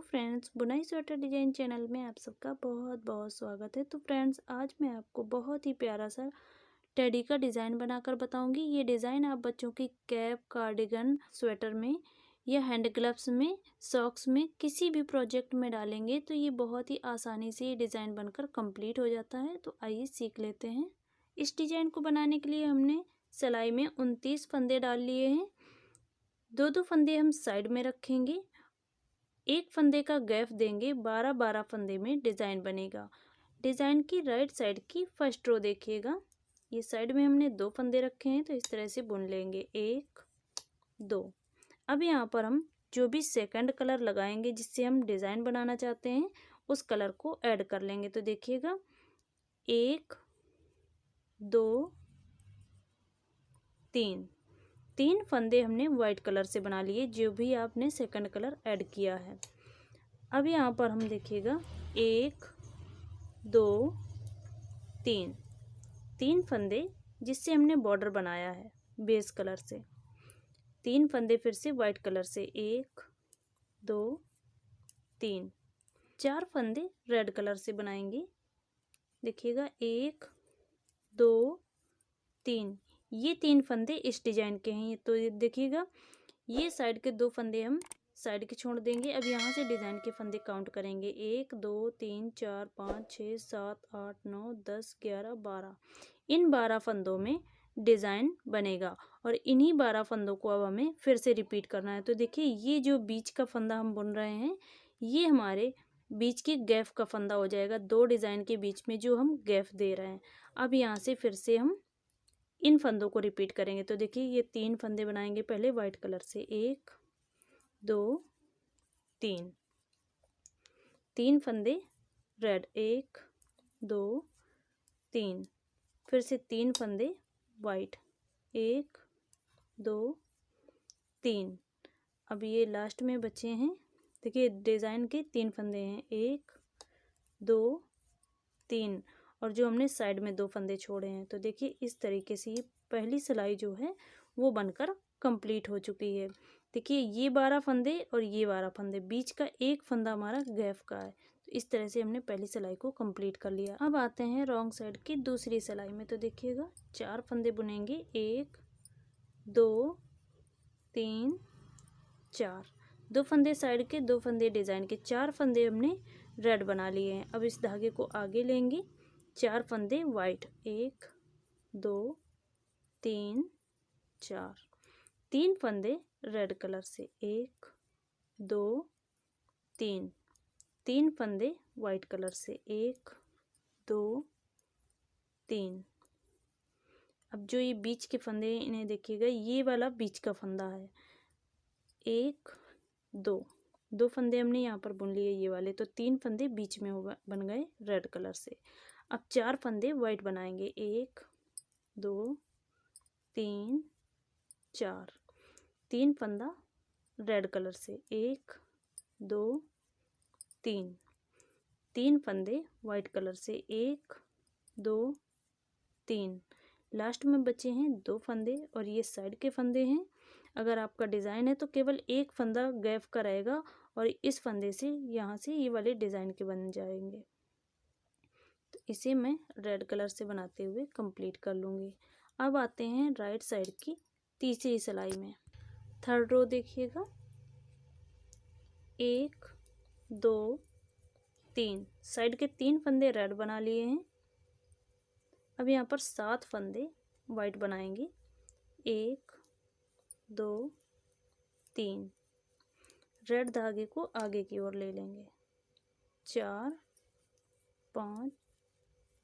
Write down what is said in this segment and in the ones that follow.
Friends, बुनाई sweater design channel में आप सबका बहुत बहुत स्वागत है। तो फ्रेंड्स, आज मैं आपको बहुत ही प्यारा सा टेडी का डिज़ाइन बनाकर बताऊंगी। ये डिज़ाइन आप बच्चों की कैप, कार्डिगन, स्वेटर में या हैंड ग्लव्स में, सॉक्स में, किसी भी प्रोजेक्ट में डालेंगे तो ये बहुत ही आसानी से ये डिज़ाइन बनकर कंप्लीट हो जाता है। तो आइए सीख लेते हैं। इस डिज़ाइन को बनाने के लिए हमने सिलाई में 29 फंदे डाल लिए हैं। दो फंदे हम साइड में रखेंगे, एक फंदे का गैप देंगे। 12-12 फंदे में डिज़ाइन बनेगा। डिज़ाइन की राइट साइड की फर्स्ट रो देखिएगा। ये साइड में हमने 2 फंदे रखे हैं तो इस तरह से बुन लेंगे, 1 2। अब यहाँ पर हम जो भी सेकंड कलर लगाएंगे जिससे हम डिज़ाइन बनाना चाहते हैं उस कलर को ऐड कर लेंगे। तो देखिएगा, 1 2 3 3 फंदे हमने वाइट कलर से बना लिए, जो भी आपने सेकंड कलर ऐड किया है। अब यहाँ पर हम देखिएगा, 1 2 3 3 फंदे जिससे हमने बॉर्डर बनाया है बेस कलर से। 3 फंदे फिर से वाइट कलर से, 1 2 3। 4 फंदे रेड कलर से बनाएंगे। देखिएगा, 1 2 3। ये 3 फंदे इस डिजाइन के हैं। तो ये देखिएगा, ये साइड के 2 फंदे हम साइड के छोड़ देंगे। अब यहाँ से डिजाइन के फंदे काउंट करेंगे, 1 2 3 4 5 6 7 8 9 10 11 12। इन 12 फंदों में डिज़ाइन बनेगा और इन्हीं 12 फंदों को अब हमें फिर से रिपीट करना है। तो देखिए, ये जो बीच का फंदा हम बुन रहे हैं ये हमारे बीच के गैप का फंदा हो जाएगा, 2 डिज़ाइन के बीच में जो हम गैप दे रहे हैं। अब यहाँ से फिर से हम इन फंदों को रिपीट करेंगे। तो देखिए, ये 3 फंदे बनाएंगे पहले वाइट कलर से, 1 2 3। 3 फंदे रेड, 1 2 3। फिर से 3 फंदे वाइट, 1 2 3। अब ये लास्ट में बचे हैं। देखिए, डिज़ाइन के 3 फंदे हैं, 1 2 3, और जो हमने साइड में 2 फंदे छोड़े हैं। तो देखिए, इस तरीके से ये पहली सिलाई जो है वो बनकर कंप्लीट हो चुकी है। देखिए, ये 12 फंदे और ये 12 फंदे, बीच का एक फंदा हमारा गैप का है। तो इस तरह से हमने पहली सिलाई को कंप्लीट कर लिया। अब आते हैं रॉन्ग साइड की दूसरी सिलाई में। तो देखिएगा, 4 फंदे बुनेंगे, 1 2 3 4। 2 फंदे साइड के, 2 फंदे डिज़ाइन के, 4 फंदे हमने रेड बना लिए हैं। अब इस धागे को आगे लेंगे, 4 फंदे वाइट, 1 2 3 4। 3 फंदे रेड कलर से, 1 2 3। 3 फंदे वाइट कलर से, 1 2 3। अब जो ये बीच के फंदे हैं इन्हें देखिएगा, ये वाला बीच का फंदा है, 1 2 फंदे हमने यहाँ पर बुन लिए ये वाले। तो 3 फंदे बीच में बन गए रेड कलर से। अब 4 फंदे वाइट बनाएंगे, 1 2 3 4। 3 फंदा रेड कलर से, 1 2 3। 3 फंदे वाइट कलर से, 1 2 3। लास्ट में बचे हैं 2 फंदे और ये साइड के फंदे हैं। अगर आपका डिज़ाइन है तो केवल एक फंदा गैप का रहेगा और इस फंदे से यहाँ से ये वाले डिज़ाइन के बन जाएंगे। तो इसे मैं रेड कलर से बनाते हुए कंप्लीट कर लूँगी। अब आते हैं राइट साइड की तीसरी सिलाई में। थर्ड रो देखिएगा, 1 2 3। साइड के 3 फंदे रेड बना लिए हैं। अब यहाँ पर 7 फंदे वाइट बनाएंगे, 1 2 3। रेड धागे को आगे की ओर ले लेंगे, 4 5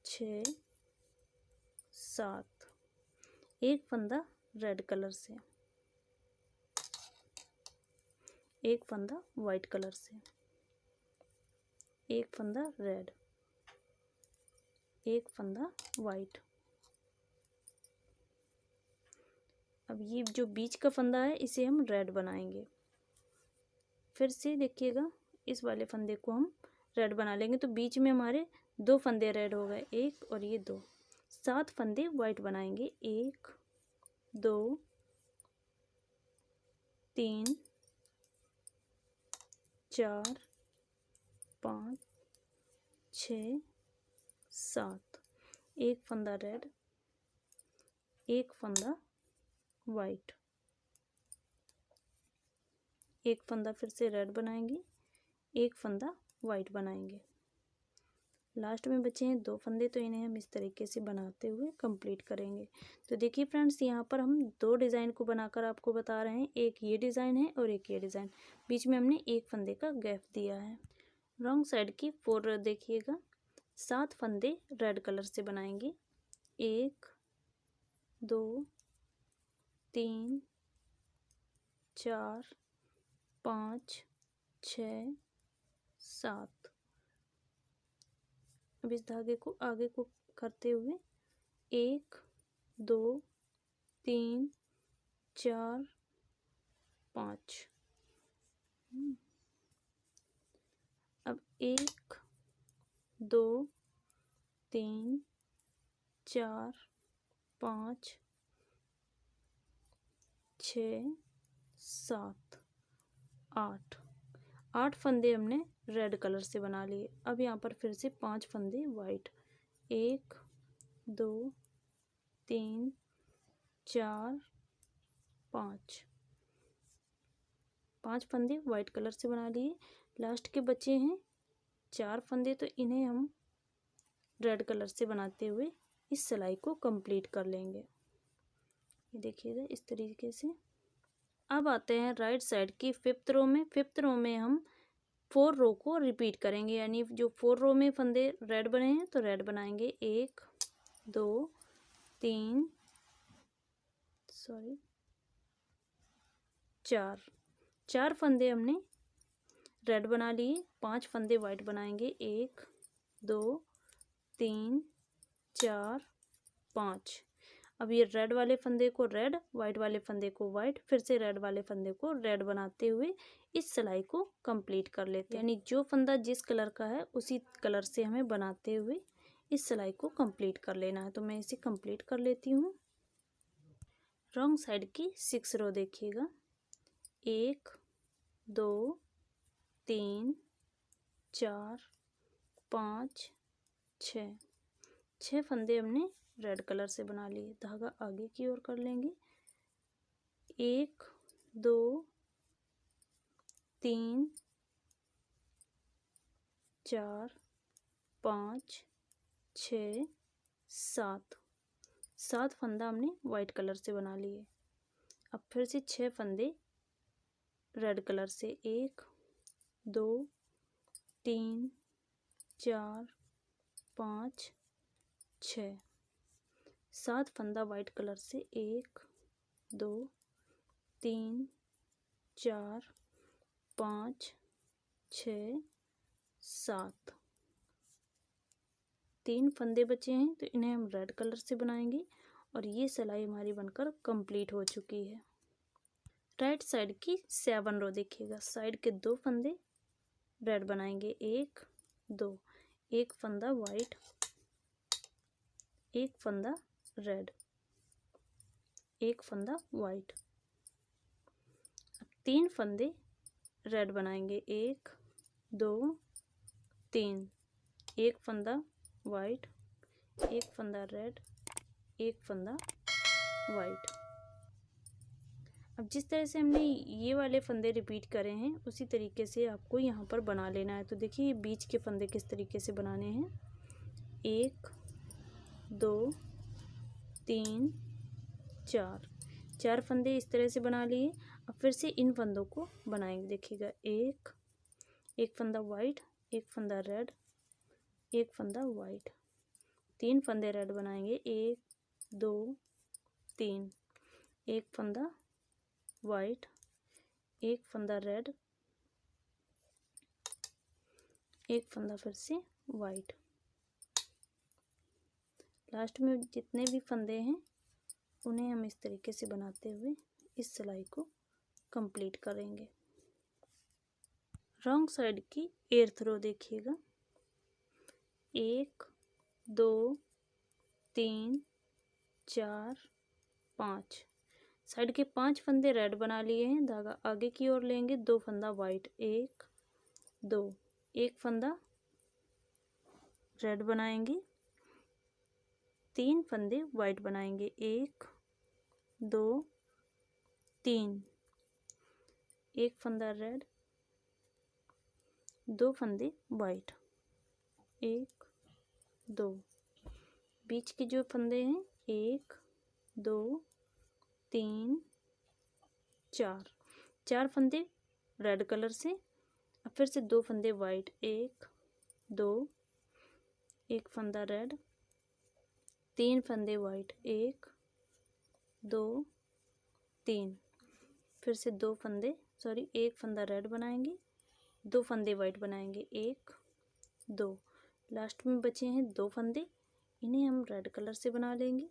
6 7। एक फंदा रेड कलर से, एक फंदा वाइट कलर से, एक फंदा रेड, एक फंदा वाइट। अब ये जो बीच का फंदा है इसे हम रेड बनाएंगे। फिर से देखिएगा, इस वाले फंदे को हम रेड बना लेंगे। तो बीच में हमारे 2 फंदे रेड हो गए, 1 और ये 2। 7 फंदे वाइट बनाएंगे, 1 2 3 4 5 6 7, एक फंदा रेड, एक फंदा वाइट, एक फंदा फिर से रेड बनाएंगे, एक फंदा वाइट बनाएंगे। लास्ट में बचे हैं 2 फंदे, तो इन्हें हम इस तरीके से बनाते हुए कंप्लीट करेंगे। तो देखिए फ्रेंड्स, यहाँ पर हम 2 डिज़ाइन को बनाकर आपको बता रहे हैं। एक ये डिज़ाइन है और एक ये डिज़ाइन। बीच में हमने एक फंदे का गैप दिया है। रॉन्ग साइड की 4 देखिएगा, 7 फंदे रेड कलर से बनाएंगे। 1 2 3 4 5 6 7। अब इस धागे को आगे को करते हुए 1 2 3 4 5। अब 1 2 3 4 5 6 7 8 फंदे हमने रेड कलर से बना लिए। अब यहाँ पर फिर से 5 फंदे वाइट, 1 2 3 4 5 फंदे वाइट कलर से बना लिए। लास्ट के बचे हैं 4 फंदे, तो इन्हें हम रेड कलर से बनाते हुए इस सिलाई को कंप्लीट कर लेंगे। ये देखिएगा इस तरीके से। अब आते हैं राइट साइड की 5th रो में। 5th रो में हम 4 रो को रिपीट करेंगे, यानी जो 4 रो में फंदे रेड बने हैं तो रेड बनाएंगे। 1 2 3 4 फंदे हमने रेड बना लिए। 5 फंदे वाइट बनाएंगे। 1 2 3 4 5। अब ये रेड वाले फंदे को रेड, वाइट वाले फंदे को वाइट, फिर से रेड वाले फंदे को रेड बनाते हुए इस सिलाई को कंप्लीट कर लेते हैं। यानी जो फंदा जिस कलर का है उसी कलर से हमें बनाते हुए इस सिलाई को कंप्लीट कर लेना है। तो मैं इसे कंप्लीट कर लेती हूँ। रॉन्ग साइड की 6 रो देखिएगा, 1 2 3 4 5 6 फंदे हमने रेड कलर से बना लिए। धागा आगे की ओर कर लेंगे। 1 2 3 4 5 6 7 फंदा हमने वाइट कलर से बना लिए। अब फिर से 6 फंदे रेड कलर से। 1 2 3 4 5 6 7 फंदा वाइट कलर से। 1 2 3 4 5 6 7 3 फंदे बचे हैं, तो इन्हें हम रेड कलर से बनाएंगे और ये सिलाई हमारी बनकर कंप्लीट हो चुकी है। राइट साइड की 7 रो देखिएगा, साइड के 2 फंदे रेड बनाएंगे। 1 2, एक फंदा वाइट, एक फंदा रेड, एक फंदा वाइट। अब 3 फंदे रेड बनाएंगे। 1 2 3, एक फंदा वाइट, एक फंदा रेड, एक फंदा वाइट। अब जिस तरह से हमने ये वाले फंदे रिपीट करे हैं उसी तरीके से आपको यहाँ पर बना लेना है। तो देखिए ये बीच के फंदे किस तरीके से बनाने हैं। 1 2 3 4 फंदे इस तरह से बना लिए। अब फिर से इन फंदों को बनाएंगे। देखिएगा एक फंदा वाइट, एक फंदा रेड, एक फंदा वाइट, 3 फंदे रेड बनाएंगे। 1 2 3, एक फंदा वाइट, एक फंदा रेड, एक फंदा फिर से वाइट। लास्ट में जितने भी फंदे हैं उन्हें हम इस तरीके से बनाते हुए इस सिलाई को कंप्लीट करेंगे। रॉन्ग साइड की 8th रो देखिएगा, 1 2 3 4 5, साइड के 5 फंदे रेड बना लिए हैं। धागा आगे की ओर लेंगे। 2 फंदा वाइट, 1 2, एक फंदा रेड बनाएंगे, 3 फंदे वाइट बनाएंगे, 1 2 3, एक फंदा रेड, 2 फंदे वाइट, 1 2, बीच के जो फंदे हैं 1 2 3 4, 4 फंदे रेड कलर से, अब फिर से 2 फंदे वाइट, 1 2, एक फंदा रेड, 3 फंदे वाइट, 1 2 3, फिर से 2 फंदे एक फंदा रेड बनाएंगे, 2 फंदे वाइट बनाएंगे, 1 2, लास्ट में बचे हैं 2 फंदे, इन्हें हम रेड कलर से बना लेंगे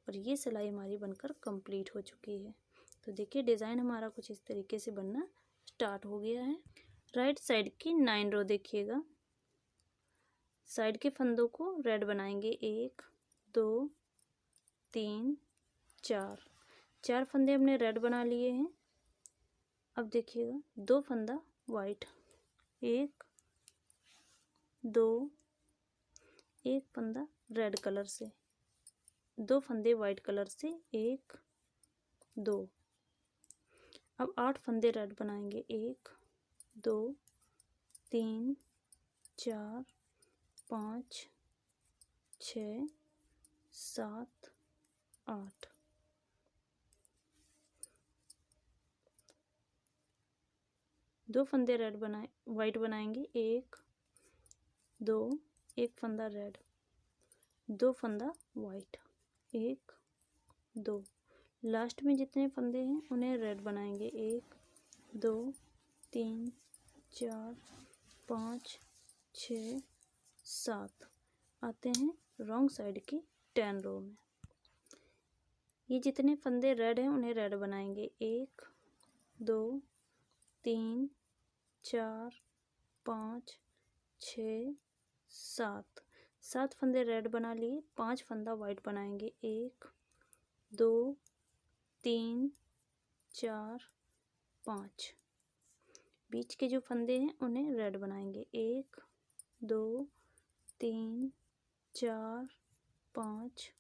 और ये सिलाई हमारी बनकर कंप्लीट हो चुकी है। तो देखिए डिज़ाइन हमारा कुछ इस तरीके से बनना स्टार्ट हो गया है। राइट साइड की 9 रो देखिएगा, साइड के फंदों को रेड बनाएंगे, 1 2 3 4, 4 फंदे हमने रेड बना लिए हैं। अब देखिएगा 2 फंदा वाइट, 1 2, एक फंदा रेड कलर से, 2 फंदे वाइट कलर से, 1 2, अब 8 फंदे रेड बनाएंगे, 1 2 3 4 5 6 7 8, 2 फंदे रेड बनाए वाइट बनाएंगे, 1 2, एक फंदा रेड, 2 फंदा वाइट, 1 2, लास्ट में जितने फंदे हैं उन्हें रेड बनाएंगे, 1 2 3 4 5 6 7, आते हैं रॉन्ग साइड की 10 रो में। ये जितने फंदे रेड हैं उन्हें रेड बनाएंगे, 1 2 3 4 5 6 7, 7 फंदे रेड बना लिए, 5 फंदा वाइट बनाएंगे, 1 2 3 4 5, बीच के जो फंदे हैं उन्हें रेड बनाएंगे, 1 2 3 4 5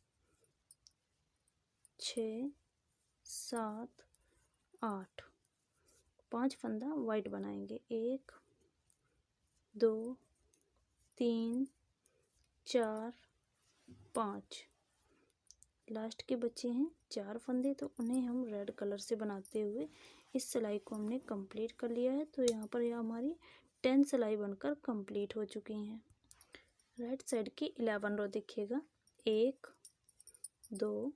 6 7 8, 5 फंदा वाइट बनाएंगे, 1 2 3 4 5, लास्ट के बचे हैं 4 फंदे, तो उन्हें हम रेड कलर से बनाते हुए इस सिलाई को हमने कंप्लीट कर लिया है। तो यहाँ पर यह हमारी 10 सिलाई बनकर कंप्लीट हो चुकी हैं। राइट साइड की 11 रो देखिएगा, 1 2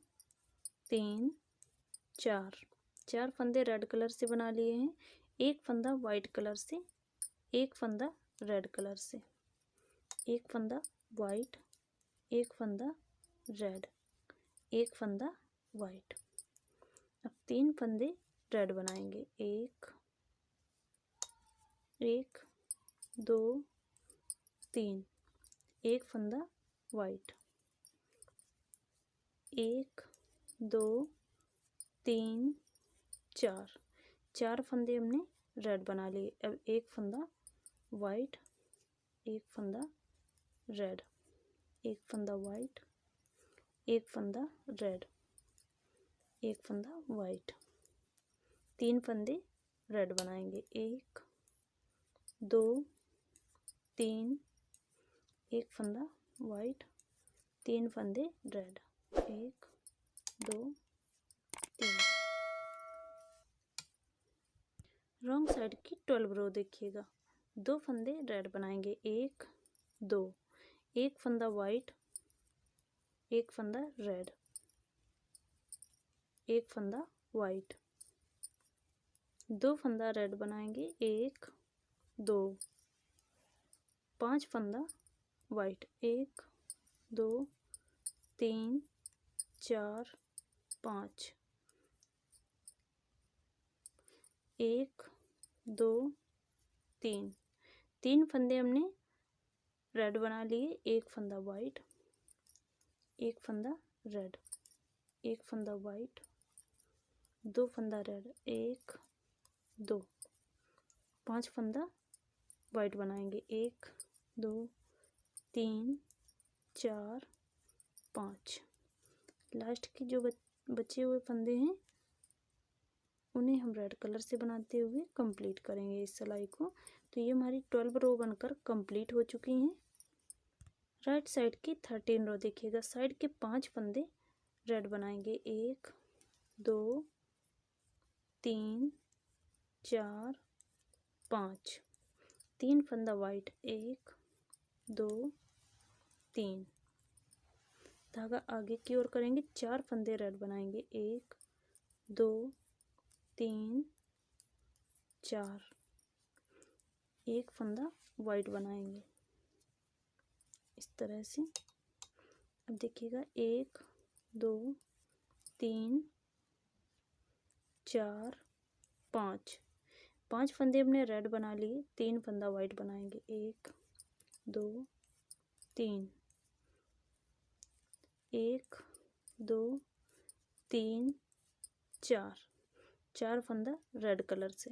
3 4, 4 फंदे रेड कलर से बना लिए हैं, एक फंदा वाइट कलर से, एक फंदा रेड कलर से, एक फंदा वाइट, एक फंदा रेड, एक फंदा वाइट। अब 3 फंदे रेड बनाएंगे, 1 2 3, एक फंदा वाइट, 1 2 3 4, 4 फंदे हमने रेड बना लिए। अब एक फंदा वाइट, एक फंदा रेड, एक फंदा वाइट, एक फंदा रेड, एक फंदा वाइट, 3 फंदे रेड बनाएंगे, 1 2 3, एक फंदा वाइट, 3 फंदे रेड, 1 2 3। रॉन्ग साइड की 12 रो देखिएगा, 2 फंदे रेड बनाएंगे, 1 2, एक फंदा वाइट, एक फंदा रेड, एक फंदा वाइट, 2 फंदा रेड बनाएंगे, 1 2, 5 फंदा वाइट, 1 2 3 4 5, 1 2 3, 3 फंदे हमने रेड बना लिए, एक फंदा वाइट, एक फंदा रेड, एक फंदा वाइट, 2 फंदा रेड, 1 2, 5 फंदा वाइट बनाएंगे। 1 2 3 4 5। लास्ट के जो बचे हुए फंदे हैं उन्हें हम रेड कलर से बनाते हुए कंप्लीट करेंगे इस सिलाई को। तो ये हमारी 12 रो बनकर कंप्लीट हो चुकी हैं। राइट साइड की 13 रो देखिएगा, साइड के 5 फंदे रेड बनाएंगे। 1 2 3 4 5। 3 फंदा वाइट, 1 2 3। धागा आगे की ओर करेंगे, 4 फंदे रेड बनाएंगे। 1 2 3 4। 1 फंदा वाइट बनाएंगे इस तरह से। अब देखिएगा 1 2 3 4 5। 5 फंदे हमने रेड बना लिए, 3 फंदा वाइट बनाएंगे। 1 2 3। 1 2 3 4। 4 फंदा रेड कलर से,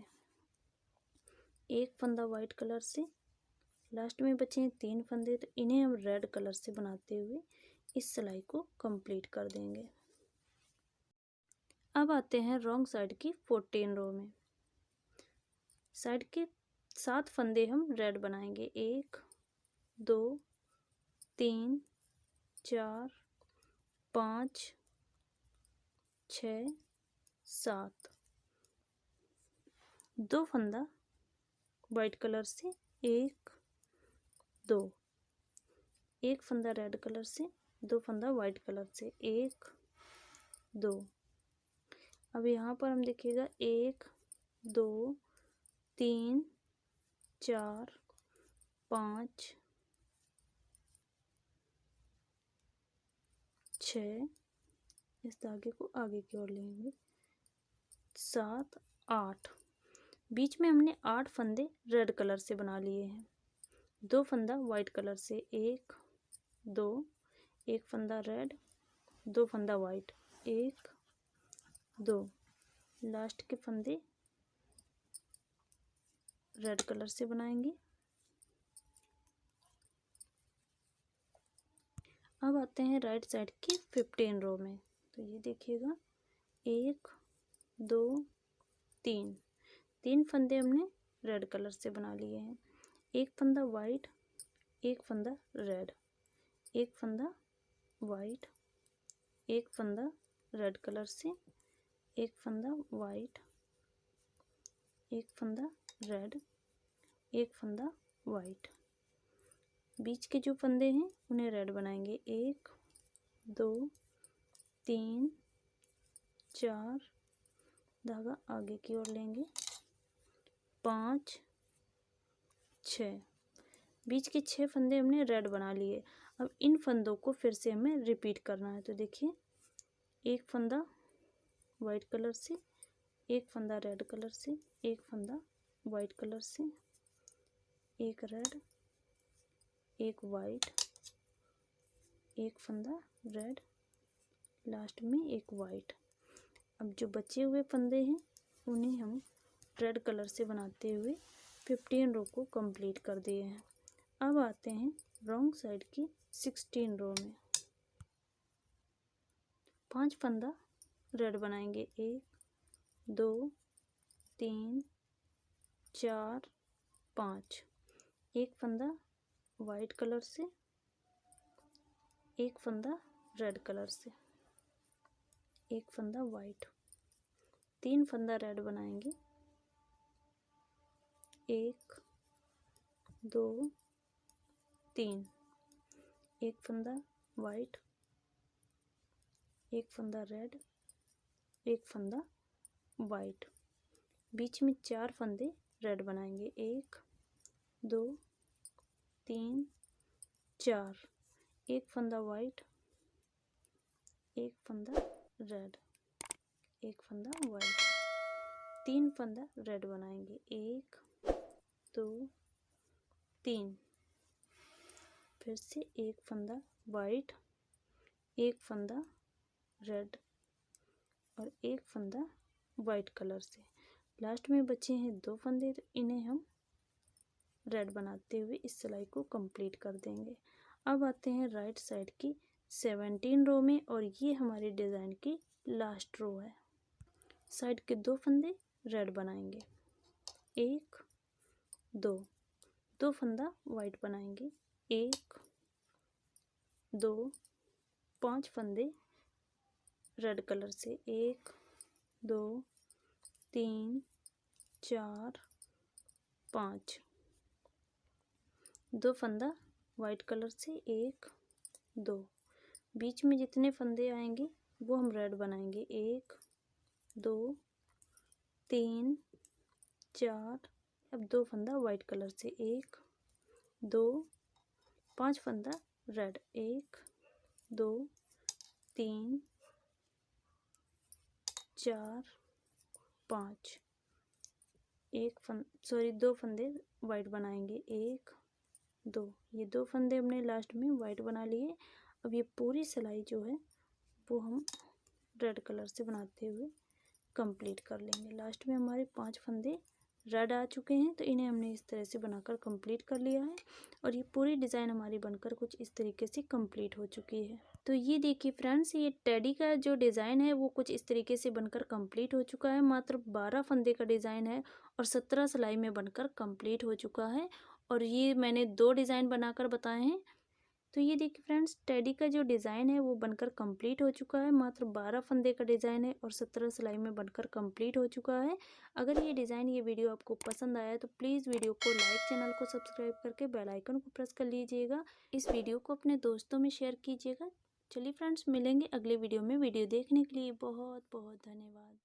1 फंदा वाइट कलर से। लास्ट में बचे हैं 3 फंदे, तो इन्हें हम रेड कलर से बनाते हुए इस सिलाई को कंप्लीट कर देंगे। अब आते हैं रॉन्ग साइड की 14 रो में। साइड के 7 फंदे हम रेड बनाएंगे। 1 2 3 4 5 6 7। 2 फंदा वाइट कलर से, 1 2। 1 फंदा रेड कलर से, 2 फंदा वाइट कलर से, 1 2। अब यहाँ पर हम देखिएगा 1 2 3 4 5 6। इस धागे को आगे की ओर लेंगे, 7 8। बीच में हमने 8 फंदे रेड कलर से बना लिए हैं। 2 फंदा वाइट कलर से, 1 2। 1 फंदा रेड, 2 फंदा वाइट, 1 2। लास्ट के फंदे रेड कलर से बनाएंगे। अब आते हैं राइट साइड की 15 रो में। तो ये देखिएगा 1 2 3। 3 फंदे हमने रेड कलर से बना लिए हैं। 1 फंदा वाइट, 1 फंदा रेड, 1 फंदा वाइट, 1 फंदा रेड कलर से, 1 फंदा वाइट, 1 फंदा रेड, 1 फंदा वाइट। बीच के जो फंदे हैं उन्हें रेड बनाएंगे। 1 2 3 4। धागा आगे की ओर लेंगे, 5 6। बीच के 6 फंदे हमने रेड बना लिए। अब इन फंदों को फिर से हमें रिपीट करना है। तो देखिए 1 फंदा वाइट कलर से, 1 फंदा रेड कलर से, 1 फंदा वाइट कलर से, 1 रेड, 1 वाइट, 1 फंदा रेड, लास्ट में 1 वाइट। अब जो बचे हुए फंदे हैं उन्हें हम रेड कलर से बनाते हुए 15 रो को कंप्लीट कर दिए हैं। अब आते हैं रॉन्ग साइड की 16 रो में। 5 फंदा रेड बनाएंगे। 1 2 3 4 5। 1 फंदा वाइट कलर से, 1 फंदा रेड कलर से, 1 फंदा वाइट। 3 फंदा रेड बनाएंगे। 1 2 3। 1 फंदा वाइट, 1 फंदा रेड, 1 फंदा वाइट। बीच में 4 फंदे रेड बनाएंगे। 1 2 3 4। 1 फंदा वाइट, 1 फंदा रेड, 1 फंदा वाइट। 3 फंदा रेड बनाएंगे। 1 2 3। फिर से 1 फंदा वाइट, 1 फंदा रेड और 1 फंदा वाइट कलर से। लास्ट में बचे हैं 2 फंदे, तो इन्हें हम रेड बनाते हुए इस सिलाई को कंप्लीट कर देंगे। अब आते हैं राइट साइड की 17 रो में और ये हमारी डिज़ाइन की लास्ट रो है। साइड के 2 फंदे रेड बनाएंगे, 1 2, 2 फंदा वाइट बनाएंगे, 1 2, 5 फंदे रेड कलर से, 1 2 3 4 5, 2 फंदा वाइट कलर से, 1 2, बीच में जितने फंदे आएंगे वो हम रेड बनाएंगे, 1 2 3 4, अब 2 फंदा वाइट कलर से, 1 2 5 फंदा रेड, 1 2 3 4 5, 2 फंदे वाइट बनाएंगे, 1 2, ये 2 फंदे हमने लास्ट में वाइट बना लिए। अब ये पूरी सिलाई जो है वो हम रेड कलर से बनाते हुए कंप्लीट कर लेंगे। लास्ट में हमारे 5 फंदे रेड आ चुके हैं, तो इन्हें हमने इस तरह से बनाकर कंप्लीट कर लिया है और ये पूरी डिज़ाइन हमारी बनकर कुछ इस तरीके से कंप्लीट हो चुकी है। तो ये देखिए फ्रेंड्स, ये टेडी का जो डिज़ाइन है वो कुछ इस तरीके से बनकर कंप्लीट हो चुका है। मात्र 12 फंदे का डिज़ाइन है और 17 सिलाई में बनकर कंप्लीट हो चुका है और ये मैंने 2 डिज़ाइन बनाकर बताए हैं। तो ये देखिए फ्रेंड्स, टेडी का जो डिज़ाइन है वो बनकर कंप्लीट हो चुका है। मात्र 12 फंदे का डिज़ाइन है और 17 सिलाई में बनकर कंप्लीट हो चुका है। अगर ये डिज़ाइन, ये वीडियो आपको पसंद आया तो प्लीज़ वीडियो को लाइक, चैनल को सब्सक्राइब करके बेल आइकन को प्रेस कर लीजिएगा। इस वीडियो को अपने दोस्तों में शेयर कीजिएगा। चलिए फ्रेंड्स, मिलेंगे अगले वीडियो में। वीडियो देखने के लिए बहुत बहुत धन्यवाद।